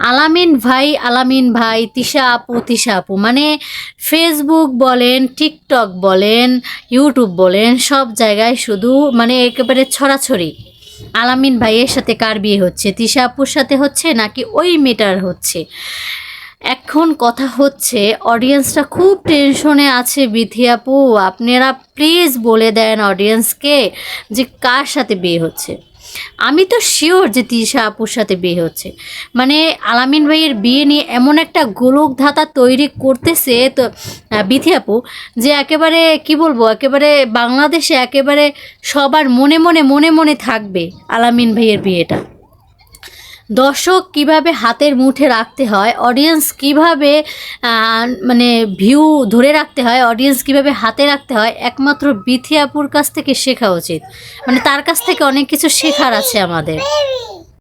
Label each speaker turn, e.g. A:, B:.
A: আলামিন ভাই, তিশা আপু মানে ফেসবুক বলেন, টিকটক বলেন, ইউটিউব বলেন, সব জায়গায় শুধু মানে একেবারে ছড়াছড়ি। আলামিন ভাইয়ের সাথে কার বিয়ে হচ্ছে, তিশা আপুর সাথে হচ্ছে নাকি ওই মেয়েটার হচ্ছে। এখন কথা হচ্ছে অডিয়েন্সটা খুব টেনশনে আছে। বিথি আপু, আপনারা প্লিজ বলে দেন অডিয়েন্সকে যে কার সাথে বিয়ে হচ্ছে। আমি তো শিওর যে তিশা আপুর সাথে বিয়ে হচ্ছে। মানে আলামিন ভাইয়ের বিয়ে নিয়ে এমন একটা গোলক ধাঁধা তৈরি করতেছে তো বিথি আপু, যে একেবারে কি বলবো, একেবারে বাংলাদেশে একেবারে সবার মনে মনে থাকবে আলামিন ভাইয়ের বিয়েটা। দর্শক কিভাবে হাতের মুঠে রাখতে হয়, অডিয়েন্স কিভাবে মানে ভিউ ধরে রাখতে হয়, অডিয়েন্স কিভাবে হাতে রাখতে হয়, একমাত্র বিথি আপুর কাছ থেকে শেখা উচিত। মানে তার কাছ থেকে অনেক কিছু শেখার আছে আমাদের।